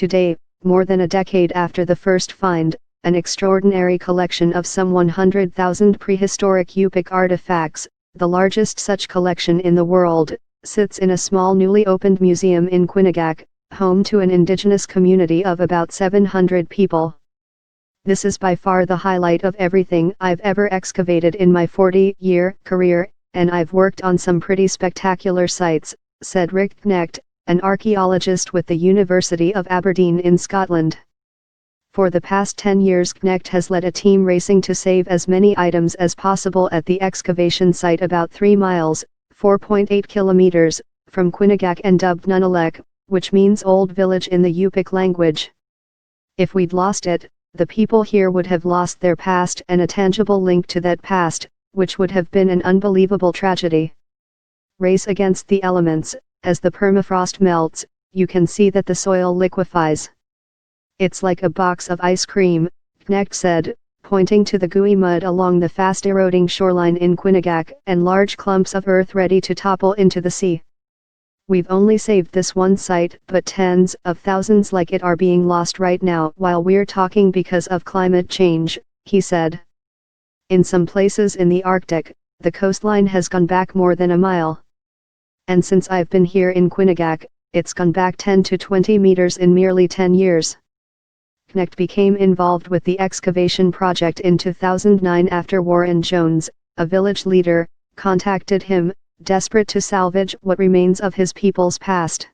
Today, more than a decade after the first find, an extraordinary collection of some 100,000 prehistoric Yupik artifacts, the largest such collection in the world, sits in a small newly opened museum in Quinhagak, home to an indigenous community of about 700 people. This is by far the highlight of everything I've ever excavated in my 40-year career, and I've worked on some pretty spectacular sites, said Rick Knecht, an archaeologist with the University of Aberdeen in Scotland. For the past 10 years Knecht has led a team racing to save as many items as possible at the excavation site about 3 miles, 4.8 kilometers, from Quinhagak and dubbed Nunalek, which means old village in the Yupik language. If we'd lost it, the people here would have lost their past and a tangible link to that past, which would have been an unbelievable tragedy. Race against the elements. As the permafrost melts, you can see that the soil liquefies. It's like a box of ice cream, Knecht said, pointing to the gooey mud along the fast-eroding shoreline in Quinhagak and large clumps of earth ready to topple into the sea. We've only saved this one site, but tens of thousands like it are being lost right now while we're talking because of climate change, he said. In some places in the Arctic, the coastline has gone back more than a mile. And since I've been here in Quinhagak, it's gone back 10 to 20 meters in merely 10 years. Knecht became involved with the excavation project in 2009 after Warren Jones, a village leader, contacted him, desperate to salvage what remains of his people's past.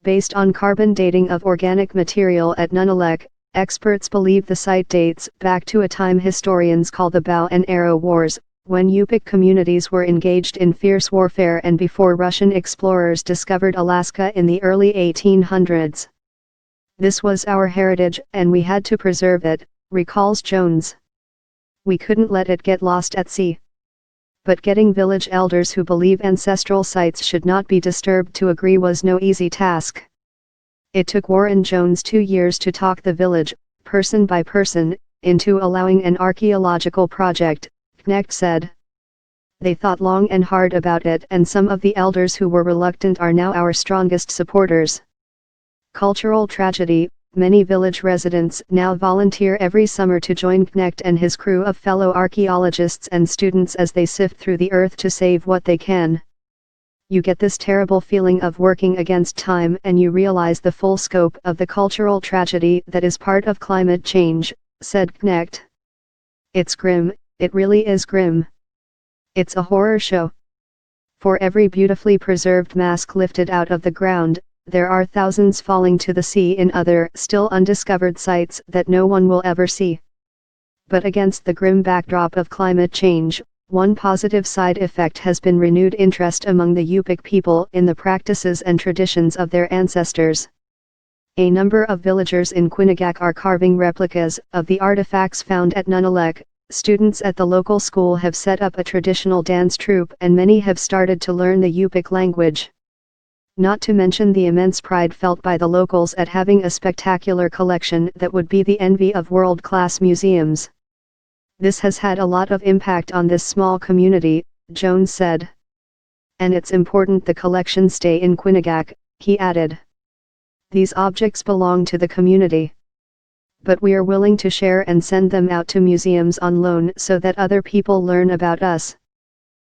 Based on carbon dating of organic material at Nunalek, experts believe the site dates back to a time historians call the Bow and Arrow Wars, when Yupik communities were engaged in fierce warfare and before Russian explorers discovered Alaska in the early 1800s. This was our heritage and we had to preserve it, recalls Jones. We couldn't let it get lost at sea. But getting village elders who believe ancestral sites should not be disturbed to agree was no easy task. It took Warren Jones 2 years to talk the village, person by person, into allowing an archaeological project, Knecht said. They thought long and hard about it and some of the elders who were reluctant are now our strongest supporters. Cultural tragedy. Many village residents now volunteer every summer to join Knecht and his crew of fellow archaeologists and students as they sift through the earth to save what they can. You get this terrible feeling of working against time and you realize the full scope of the cultural tragedy that is part of climate change, said Knecht. It's grim, it really is grim. It's a horror show. For every beautifully preserved mask lifted out of the ground, there are thousands falling to the sea in other, still undiscovered sites that no one will ever see. But against the grim backdrop of climate change, one positive side effect has been renewed interest among the Yupik people in the practices and traditions of their ancestors. A number of villagers in Quinhagak are carving replicas of the artifacts found at Nunalek. Students at the local school have set up a traditional dance troupe and many have started to learn the Yupik language. Not to mention the immense pride felt by the locals at having a spectacular collection that would be the envy of world-class museums. This has had a lot of impact on this small community, Jones said. And it's important the collection stay in Quinhagak, he added. These objects belong to the community. But we are willing to share and send them out to museums on loan so that other people learn about us.